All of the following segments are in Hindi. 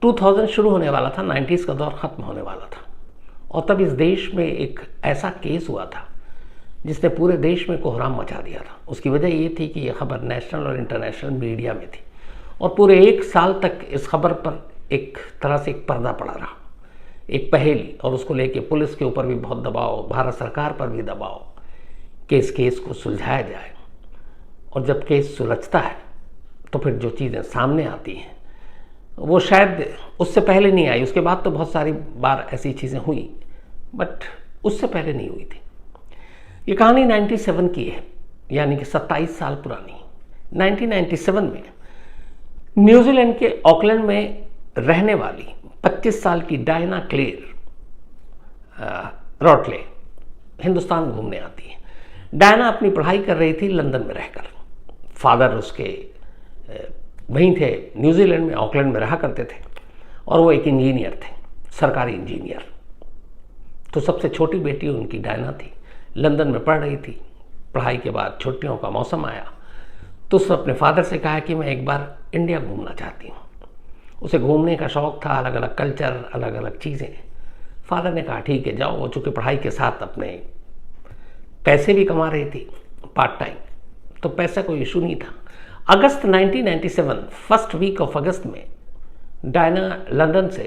2000 शुरू होने वाला था, 90s का दौर ख़त्म होने वाला था, और तब इस देश में एक ऐसा केस हुआ था जिसने पूरे देश में कोहराम मचा दिया था। उसकी वजह ये थी कि यह खबर नेशनल और इंटरनेशनल मीडिया में थी, और पूरे 1 साल तक इस खबर पर एक तरह से एक पर्दा पड़ा रहा, एक पहेली, और उसको लेके पुलिस के ऊपर भी बहुत दबाव, भारत सरकार पर भी दबाव कि इस केस को सुलझाया जाए। और जब केस सुलझता है तो फिर जो चीज़ें सामने आती हैं वो शायद उससे पहले नहीं आई। उसके बाद तो बहुत सारी बार ऐसी चीज़ें हुई, बट उससे पहले नहीं हुई थी। ये कहानी 97 की है, यानी कि 27 साल पुरानी। 1997 में न्यूजीलैंड के ऑकलैंड में रहने वाली 25 साल की डायना क्लेयर रॉटले हिंदुस्तान घूमने आती है। डायना अपनी पढ़ाई कर रही थी लंदन में रहकर। फादर उसके वहीं थे, न्यूजीलैंड में, ऑकलैंड में रहा करते थे, और वो एक इंजीनियर थे, सरकारी इंजीनियर। तो सबसे छोटी बेटी उनकी डायना थी, लंदन में पढ़ रही थी। पढ़ाई के बाद छुट्टियों का मौसम आया तो उसने अपने फादर से कहा कि मैं एक बार इंडिया घूमना चाहती हूँ। उसे घूमने का शौक़ था, अलग अलग कल्चर, अलग अलग चीज़ें। फादर ने कहा ठीक है जाओ। वो चूँकि पढ़ाई के साथ अपने पैसे भी कमा रही थी पार्ट टाइम, तो पैसा कोई इशू नहीं था। अगस्त 1997, फर्स्ट वीक ऑफ अगस्त में डायना लंदन से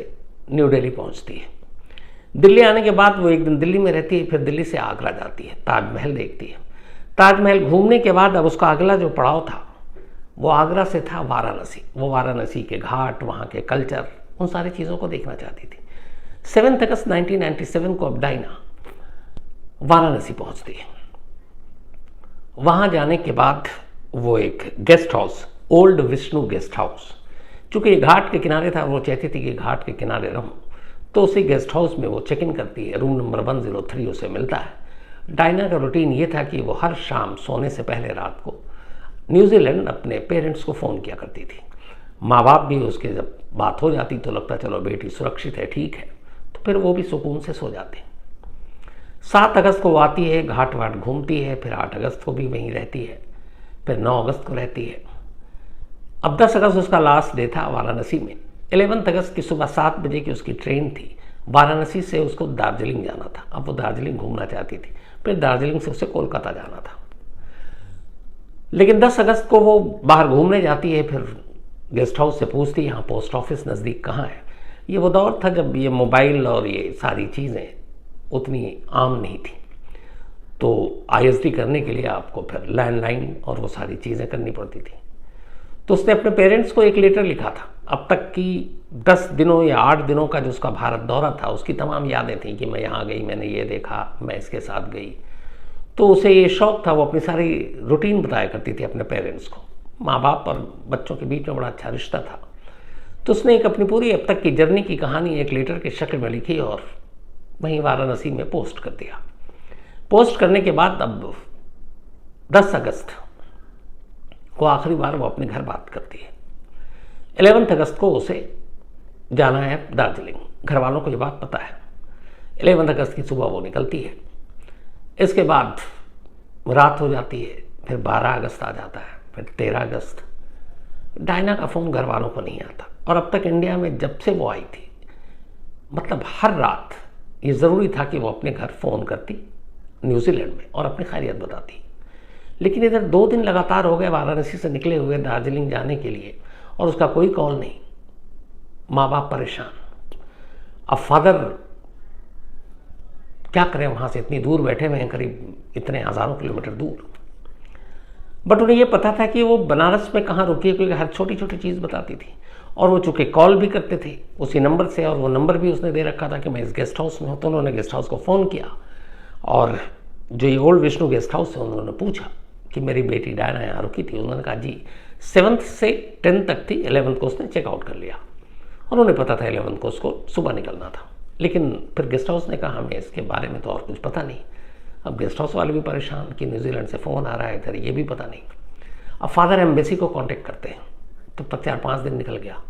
न्यू दिल्ली पहुंचती है। दिल्ली आने के बाद वो एक दिन दिल्ली में रहती है, फिर दिल्ली से आगरा जाती है, ताजमहल देखती है। ताजमहल घूमने के बाद अब उसका अगला जो पड़ाव था वो आगरा से था वाराणसी। वो वाराणसी के घाट, वहाँ के कल्चर, उन सारी चीज़ों को देखना चाहती थी। 7 अगस्त 1997 को अब डायना वाराणसी पहुँचती है। वहाँ जाने के बाद वो एक guest house, old Vishnu guest house, चूँकि ये घाट के किनारे था, वो चाहती थी कि घाट के किनारे रहूँ, तो उसी गेस्ट हाउस में वो चेक इन करती है। रूम नंबर 103 उसे मिलता है। डायना का रूटीन ये था कि वो हर शाम सोने से पहले रात को न्यूजीलैंड अपने पेरेंट्स को फ़ोन किया करती थी। माँ बाप भी उसके जब बात हो जाती तो लगता चलो बेटी सुरक्षित है, ठीक है, तो फिर वो भी सुकून से सो जाते। 7 अगस्त को वो आती है, घाट वाट घूमती है, फिर 8 अगस्त को भी वहीं रहती है, फिर 9 अगस्त को रहती है। अब 10 अगस्त उसका लास्ट डे था वाराणसी में। 11 अगस्त की सुबह 7 बजे की उसकी ट्रेन थी। वाराणसी से उसको दार्जिलिंग जाना था। अब वो दार्जिलिंग घूमना चाहती थी, फिर दार्जिलिंग से उसे कोलकाता जाना था। लेकिन 10 अगस्त को वो बाहर घूमने जाती है, फिर गेस्ट हाउस से पूछती है यहाँ पोस्ट ऑफिस नज़दीक कहाँ है। ये वो दौर था जब ये मोबाइल और ये सारी चीज़ें उतनी आम नहीं थी, तो आईएसडी करने के लिए आपको फिर लैंडलाइन और वो सारी चीज़ें करनी पड़ती थी। तो उसने अपने पेरेंट्स को एक लेटर लिखा था। अब तक की 10 दिनों या 8 दिनों का जो उसका भारत दौरा था, उसकी तमाम यादें थी कि मैं यहाँ गई, मैंने ये देखा, मैं इसके साथ गई। तो उसे ये शौक़ था, वो अपनी सारी रूटीन बताया करती थी अपने पेरेंट्स को। माँ बाप और बच्चों के बीच में बड़ा अच्छा रिश्ता था। तो उसने एक अपनी पूरी अब तक की जर्नी की कहानी एक लेटर के शक्ल में लिखी और वहीं वाराणसी में पोस्ट कर दिया। पोस्ट करने के बाद अब 10 अगस्त को आखिरी बार वो अपने घर बात करती है। 11 अगस्त को उसे जाना है दार्जिलिंग। घर वालों को ये बात पता है। 11 अगस्त की सुबह वो निकलती है। इसके बाद रात हो जाती है, फिर 12 अगस्त आ जाता है, फिर 13 अगस्त। डायना का फ़ोन घर वालों को नहीं आता, और अब तक इंडिया में जब से वो आई थी, मतलब हर रात ये ज़रूरी था कि वो अपने घर फ़ोन करती न्यूजीलैंड में और अपनी खैरियत बताती। लेकिन इधर 2 दिन लगातार हो गए वाराणसी से निकले हुए दार्जिलिंग जाने के लिए, और उसका कोई कॉल नहीं। माँ बाप परेशान। अब फादर क्या करें, वहाँ से इतनी दूर बैठे हुए हैं, करीब इतने हज़ारों किलोमीटर दूर। बट उन्हें ये पता था कि वो बनारस में कहाँ रुकी है, क्योंकि हर छोटी छोटी चीज़ बताती थी। और वो चूँकि कॉल भी करते थे उसी नंबर से, और वो नंबर भी उसने दे रखा था कि मैं इस गेस्ट हाउस में हूँ। तो उन्होंने गेस्ट हाउस को फ़ोन किया, और जो ये ओल्ड विष्णु गेस्ट हाउस है, उन्होंने पूछा कि मेरी बेटी डायना यहाँ रुकी थी। उन्होंने कहा जी 7 से 10 तक थी, 11 को उसने चेकआउट कर लिया। और उन्हें पता था 11 को उसको सुबह निकलना था। लेकिन फिर गेस्ट हाउस ने कहा हमें इसके बारे में तो और कुछ पता नहीं। अब गेस्ट हाउस वाले भी परेशान कि न्यूजीलैंड से फ़ोन आ रहा है, इधर ये भी पता नहीं। अब फादर एम्बेसी को कांटेक्ट करते हैं, तो 4-5 दिन निकल गया।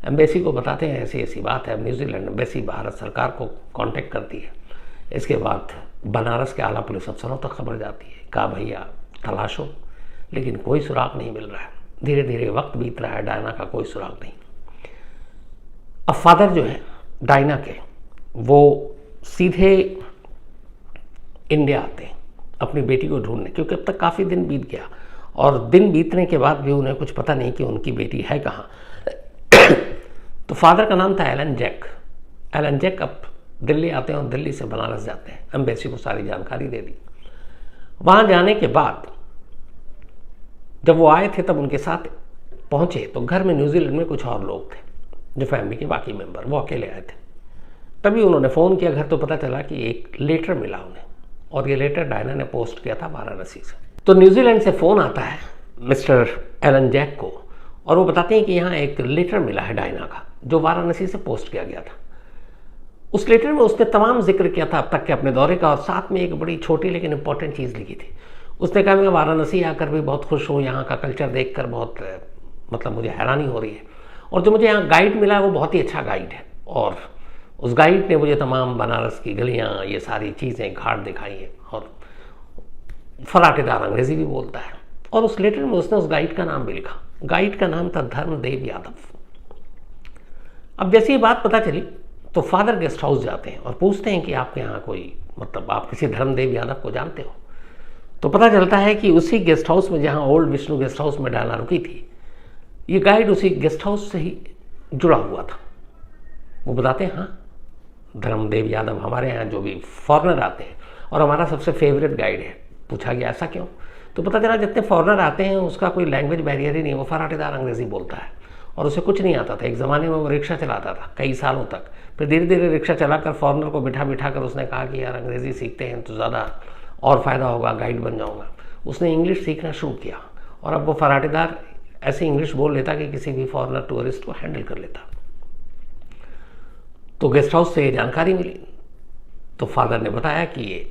एम्बेसी को बताते हैं ऐसी ऐसी बात है। न्यूजीलैंड एम्बेसी भारत सरकार को कांटेक्ट करती है। इसके बाद बनारस के आला पुलिस अफसरों तक खबर जाती है, कहा भैया तलाशो, लेकिन कोई सुराग नहीं मिल रहा है। धीरे धीरे वक्त बीत रहा है, डायना का कोई सुराग नहीं। अब फादर जो है डायना के, वो सीधे इंडिया आते हैं अपनी बेटी को ढूंढने, क्योंकि अब तक काफ़ी दिन बीत गया और दिन बीतने के बाद भी उन्हें कुछ पता नहीं कि उनकी बेटी है कहाँ। तो फादर का नाम था एलन जैक। एलन जैक अब दिल्ली आते हैं और दिल्ली से बनारस जाते हैं, एम्बेसी को सारी जानकारी दे दी। वहाँ जाने के बाद जब वो आए थे तब उनके साथ पहुँचे तो घर में न्यूजीलैंड में कुछ और लोग थे जो फैमिली के बाकी मेंबर, वो अकेले आए थे। तभी उन्होंने फ़ोन किया घर, तो पता चला कि एक लेटर मिला उन्हें, और ये लेटर डायना ने पोस्ट किया था वाराणसी से। तो न्यूजीलैंड से फ़ोन आता है मिस्टर एलन जैक को और वो बताते हैं कि यहाँ एक लेटर मिला है डायना का जो वाराणसी से पोस्ट किया गया था। उस लेटर में उसने तमाम जिक्र किया था अब तक के अपने दौरे का, और साथ में एक बड़ी छोटी लेकिन इंपॉर्टेंट चीज़ लिखी थी। उसने कहा मैं वाराणसी आकर भी बहुत खुश हूँ, यहाँ का कल्चर देखकर बहुत मतलब मुझे हैरानी हो रही है, और जो मुझे यहाँ गाइड मिला है वो बहुत ही अच्छा गाइड है, और उस गाइड ने मुझे तमाम बनारस की गलियाँ, ये सारी चीज़ें, घाट दिखाई हैं, और फराटेदार अंग्रेज़ी भी बोलता है। और उस लेटर में उसने उस गाइड का नाम भी लिखा। गाइड का नाम था धर्मदेव यादव। अब जैसे ये बात पता चली तो फादर गेस्ट हाउस जाते हैं और पूछते हैं कि आपके यहाँ कोई, मतलब आप किसी धर्मदेव यादव को जानते हो? तो पता चलता है कि उसी गेस्ट हाउस में जहाँ ओल्ड विष्णु गेस्ट हाउस में डायना रुकी थी, ये गाइड उसी गेस्ट हाउस से ही जुड़ा हुआ था। वो बताते हैं हाँ, धर्मदेव यादव हमारे यहाँ जो भी फॉरेनर आते हैं और हमारा सबसे फेवरेट गाइड है। पूछा गया ऐसा क्यों? तो पता चला जितने फॉरेनर आते हैं उसका कोई लैंग्वेज बैरियर ही नहीं, वो फराटेदार अंग्रेज़ी बोलता है और उसे कुछ नहीं आता था। एक ज़माने में वो रिक्शा चलाता था कई सालों तक, फिर धीरे धीरे रिक्शा चलाकर फॉरेनर को बिठा कर उसने कहा कि यार अंग्रेज़ी सीखते हैं तो ज़्यादा और फ़ायदा होगा, गाइड बन जाऊँगा। उसने इंग्लिश सीखना शुरू किया और अब वो फराटेदार ऐसी इंग्लिश बोल लेता कि किसी भी फॉरेनर टूरिस्ट को हैंडल कर लेता। तो गेस्ट हाउस से ये जानकारी मिली तो फादर ने बताया कि ये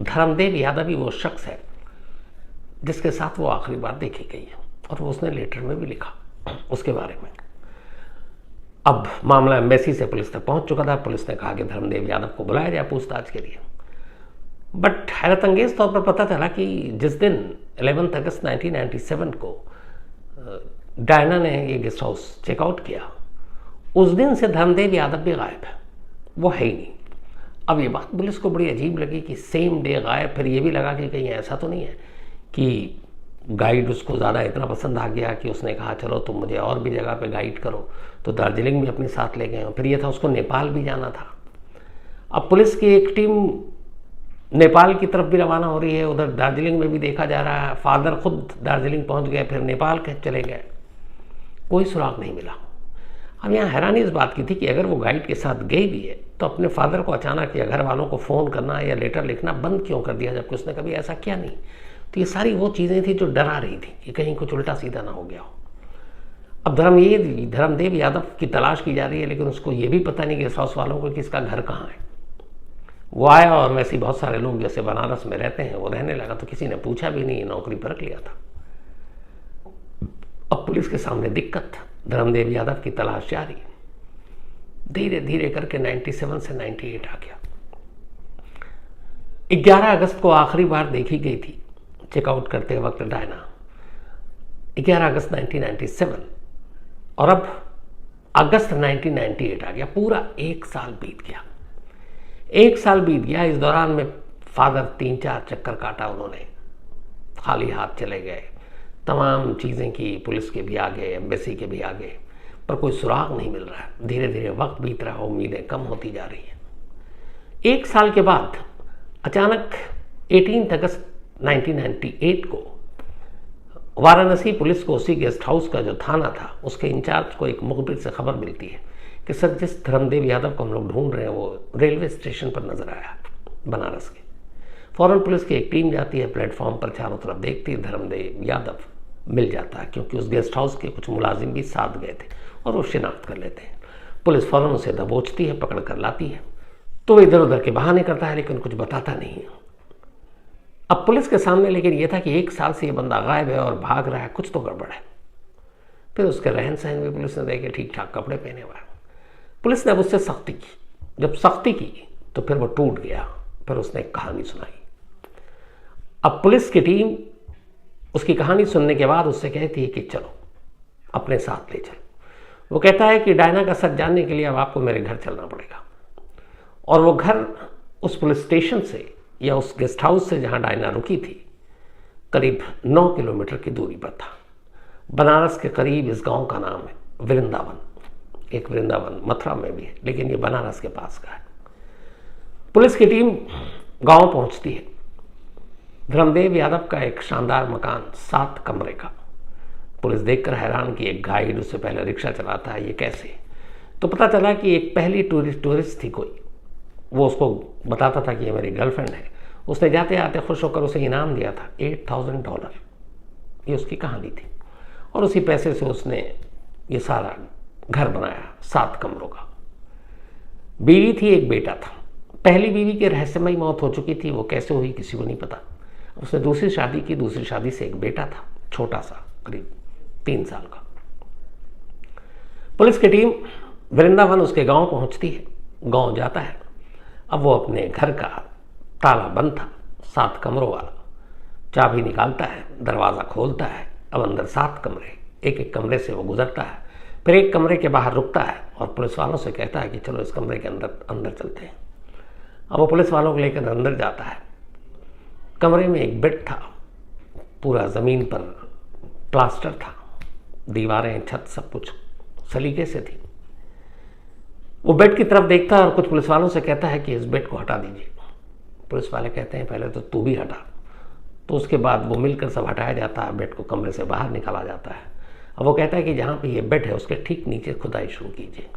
धर्मदेव यादव ही वो शख्स है जिसके साथ वो आखिरी बार देखी गई है, और वो उसने लेटर में भी लिखा उसके बारे में। अब मामला एम्बेसी से पुलिस तक पहुंच चुका था। पुलिस ने कहा कि धर्मदेव यादव को बुलाया जाए पूछताछ के लिए, बट हैरत अंगेज तौर पर पता चला कि जिस दिन 11 अगस्त 1997 को डायना ने ये गेस्ट हाउस चेकआउट किया, उस दिन से धर्मदेव यादव भी गायब है, वो है ही नहीं। अब ये बात पुलिस को बड़ी अजीब लगी कि सेम डे गायब। फिर ये भी लगा कि कहीं ऐसा तो नहीं है कि गाइड उसको ज़्यादा इतना पसंद आ गया कि उसने कहा चलो तुम मुझे और भी जगह पे गाइड करो, तो दार्जिलिंग भी अपने साथ ले गए। फिर ये था उसको नेपाल भी जाना था। अब पुलिस की एक टीम नेपाल की तरफ भी रवाना हो रही है, उधर दार्जिलिंग में भी देखा जा रहा है। फादर खुद दार्जिलिंग पहुंच गए, फिर नेपाल के चले गए, कोई सुराग नहीं मिला। अब यहाँ हैरानी इस बात की थी कि अगर वो गाइड के साथ गई भी है तो अपने फादर को अचानक या घर वालों को फ़ोन करना या लेटर लिखना बंद क्यों कर दिया, जबकि उसने कभी ऐसा किया नहीं। तो ये सारी वो चीज़ें थी जो डरा रही थी कि कहीं कुछ उल्टा सीधा ना हो गया हो। अब धर्मदेव यादव की तलाश की जा रही है, लेकिन उसको ये भी पता नहीं गेस्ट हाउस वालों को कि इसका घर कहाँ है। वो आया और वैसे बहुत सारे लोग जैसे बनारस में रहते हैं वो रहने लगा, तो किसी ने पूछा भी नहीं, नौकरी पर रख लिया था। अब पुलिस के सामने दिक्कत, धर्मदेव यादव की तलाश जारी। धीरे धीरे करके 97 से 98 आ गया। 11 अगस्त को आखिरी बार देखी गई थी चेकआउट करते वक्त डायना, 11 अगस्त 1997, और अब अगस्त 1998 आ गया। पूरा एक साल बीत गया। एक साल बीत गया। इस दौरान में फादर 3-4 चक्कर काटा उन्होंने, खाली हाथ चले गए, तमाम चीज़ें की, पुलिस के भी आगे, एम्बेसी के भी आगे, पर कोई सुराग नहीं मिल रहा है। धीरे धीरे वक्त बीत रहा है, उम्मीदें कम होती जा रही हैं। एक साल के बाद अचानक 18 अगस्त 1998 को वाराणसी पुलिस को उसी गेस्ट हाउस का जो थाना था उसके इंचार्ज को एक मुखबिर से खबर मिलती है कि सर जिस धर्मदेव यादव को हम लोग ढूंढ रहे हैं वो रेलवे स्टेशन पर नजर आया बनारस के। फौरन पुलिस की एक टीम जाती है, प्लेटफॉर्म पर चारों तरफ देखती है, धर्मदेव यादव मिल जाता है क्योंकि उस गेस्ट हाउस के कुछ मुलाजिम भी साथ गए थे और वो शिनाख्त कर लेते हैं। पुलिस फौरन उसे दबोचती है, पकड़ कर लाती है, तो वो इधर उधर के बहाने करता है लेकिन कुछ बताता नहीं है। अब पुलिस के सामने लेकिन ये था कि एक साल से ये बंदा गायब है और भाग रहा है, कुछ तो गड़बड़ है। फिर उसके रहन सहन भी पुलिस ने देखे ठीक ठाक कपड़े पहने हुए। पुलिस ने अब उससे सख्ती की। जब सख्ती की तो फिर वो टूट गया। फिर उसने एक कहानी सुनाई। अब पुलिस की टीम उसकी कहानी सुनने के बाद उससे कहती है कि चलो अपने साथ ले चलो। वो कहता है कि डायना का सच जानने के लिए अब आपको मेरे घर चलना पड़ेगा। और वो घर उस पुलिस स्टेशन से या उस गेस्ट हाउस से जहाँ डायना रुकी थी करीब 9 किलोमीटर की दूरी पर था। बनारस के करीब इस गांव का नाम है वृंदावन। एक वृंदावन मथुरा में भी है, लेकिन ये बनारस के पास का है। पुलिस की टीम गांव पहुंचती है। धर्मदेव यादव का एक शानदार मकान 7 कमरे का। पुलिस देखकर हैरान कि एक गाइड उससे पहले रिक्शा चलाता है, ये कैसे? तो पता चला कि एक पहली टूरिस्ट थी कोई, वो उसको बताता था कि ये मेरी गर्लफ्रेंड है। उसने जाते आते खुश होकर उसे इनाम दिया था $8,000। ये उसकी कहानी थी। और उसी पैसे से उसने ये सारा घर बनाया 7 कमरों का। बीवी थी, एक बेटा था। पहली बीवी की रहस्यमयी मौत हो चुकी थी, वो कैसे हुई किसी को नहीं पता। उसने दूसरी शादी की, दूसरी शादी से एक बेटा था, छोटा सा, करीब 3 साल का। पुलिस की टीम वृंदावन उसके गांव पहुंचती है। गांव जाता है। अब वो अपने घर का ताला बंद था, 7 कमरों वाला। चाबी निकालता है, दरवाज़ा खोलता है। अब अंदर 7 कमरे, एक एक कमरे से वो गुजरता है। फिर एक कमरे के बाहर रुकता है और पुलिस वालों से कहता है कि चलो इस कमरे के अंदर चलते हैं। अब वो पुलिस वालों को लेकर अंदर जाता है। कमरे में एक बेड था, पूरा ज़मीन पर प्लास्टर था, दीवारें, छत, सब कुछ सलीके से थी। वो बेड की तरफ देखता है और कुछ पुलिस वालों से कहता है कि इस बेड को हटा दीजिए। पुलिस वाले कहते हैं पहले तो तू भी हटा। तो उसके बाद वो मिलकर सब हटाया जाता है, बेड को कमरे से बाहर निकाला जाता है। अब वो कहता है कि जहाँ पे ये बेड है उसके ठीक नीचे खुदाई शुरू कीजिए।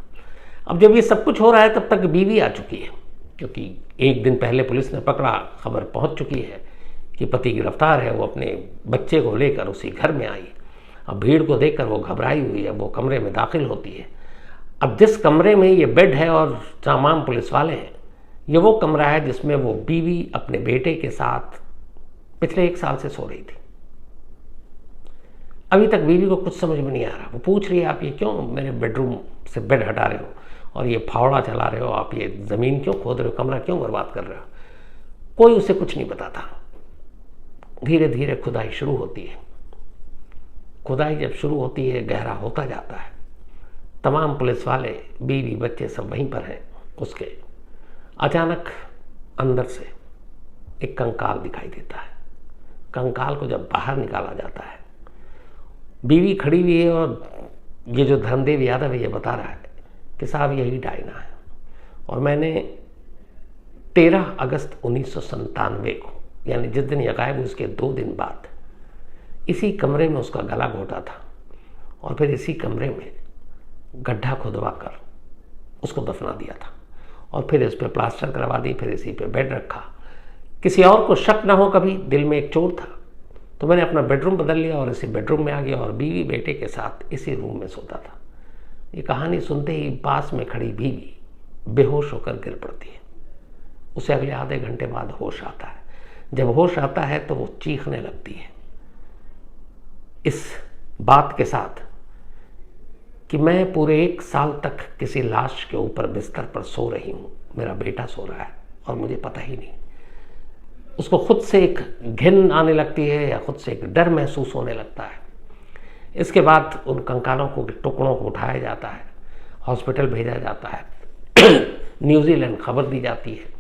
अब जब ये सब कुछ हो रहा है तब तक बीवी आ चुकी है, क्योंकि एक दिन पहले पुलिस ने पकड़ा, खबर पहुँच चुकी है कि पति गिरफ्तार है। वो अपने बच्चे को लेकर उसी घर में आई। अब भीड़ को देखकर वो घबराई हुई है। वो कमरे में दाखिल होती है। अब जिस कमरे में ये बेड है और तमाम पुलिस वाले हैं, ये वो कमरा है जिसमें वो बीवी अपने बेटे के साथ पिछले 1 साल से सो रही थी। अभी तक बीवी को कुछ समझ में नहीं आ रहा। वो पूछ रही है आप ये क्यों मेरे बेडरूम से बेड हटा रहे हो और ये फावड़ा चला रहे हो, आप ये ज़मीन क्यों खोद रहे हो, कमरा क्यों बर्बाद कर रहे हो? कोई उसे कुछ नहीं बताता। धीरे धीरे खुदाई शुरू होती है। खुदाई जब शुरू होती है गहरा होता जाता है। तमाम पुलिस वाले, बीवी, बच्चे सब वहीं पर हैं। उसके अचानक अंदर से एक कंकाल दिखाई देता है। कंकाल को जब बाहर निकाला जाता है, बीवी खड़ी हुई है और ये जो धर्मदेव यादव है ये बता रहा है कि साहब यही डायना है। और मैंने 13 अगस्त 1997 को, यानी जिस दिन ये गायब हुई उसके 2 दिन बाद, इसी कमरे में उसका गला घोटा था और फिर इसी कमरे में गड्ढा खुदवा कर उसको दफना दिया था और फिर इस पे प्लास्टर करवा दी, फिर इसी पे बेड रखा। किसी और को शक ना हो कभी, दिल में एक चोर था, तो मैंने अपना बेडरूम बदल लिया और इसी बेडरूम में आ गया और बीवी बेटे के साथ इसी रूम में सोता था। ये कहानी सुनते ही पास में खड़ी बीवी बेहोश होकर गिर पड़ती है। उसे अगले आधे घंटे बाद होश आता है। जब होश आता है तो वो चीखने लगती है इस बात के साथ कि मैं पूरे 1 साल तक किसी लाश के ऊपर बिस्तर पर सो रही हूँ, मेरा बेटा सो रहा है और मुझे पता ही नहीं। उसको खुद से एक घिन आने लगती है या खुद से एक डर महसूस होने लगता है। इसके बाद उन कंकालों को, टुकड़ों को उठाया जाता है, हॉस्पिटल भेजा जाता है। न्यूजीलैंड खबर दी जाती है।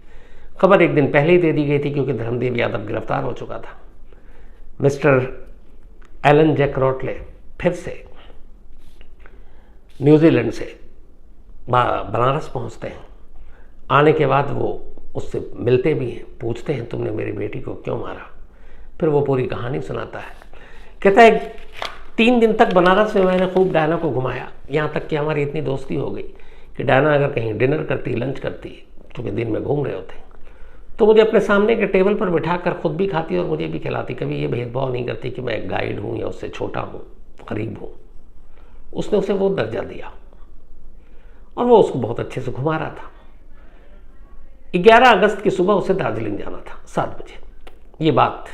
खबर एक दिन पहले ही दे दी गई थी क्योंकि धर्मदेव यादव गिरफ्तार हो चुका था। मिस्टर एलन जैक रॉटले फिर से न्यूजीलैंड से बनारस पहुंचते हैं। आने के बाद वो उससे मिलते भी हैं, पूछते हैं तुमने मेरी बेटी को क्यों मारा। फिर वो पूरी कहानी सुनाता है। कहता है 3 दिन तक बनारस में मैंने खूब डायना को घुमाया, यहाँ तक कि हमारी इतनी दोस्ती हो गई कि डायना अगर कहीं डिनर करती, लंच करती, क्योंकि दिन में घूम रहे होते, तो मुझे अपने सामने के टेबल पर बिठा कर खुद भी खाती और मुझे भी खिलाती। कभी ये भेदभाव नहीं करती कि मैं एक गाइड हूँ या उससे छोटा हूँ, गरीब हूँ। उसने उसे वो दर्जा दिया और वो उसको बहुत अच्छे से घुमा रहा था। 11 अगस्त की सुबह उसे दार्जिलिंग जाना था 7 बजे। ये बात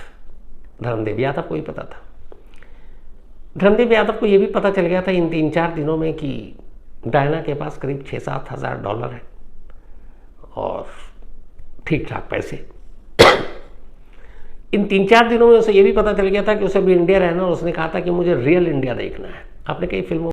धर्मदेव यादव को ही पता था। धर्मदेव यादव को ये भी पता चल गया था इन 3-4 दिनों में कि डायना के पास करीब $6-7 हज़ार है और ठीक ठाक पैसे। इन 3-4 दिनों में उसे ये भी पता चल गया था कि उसे भी इंडिया रहना और उसने कहा था कि मुझे रियल इंडिया देखना है। आपने कई फिल्मों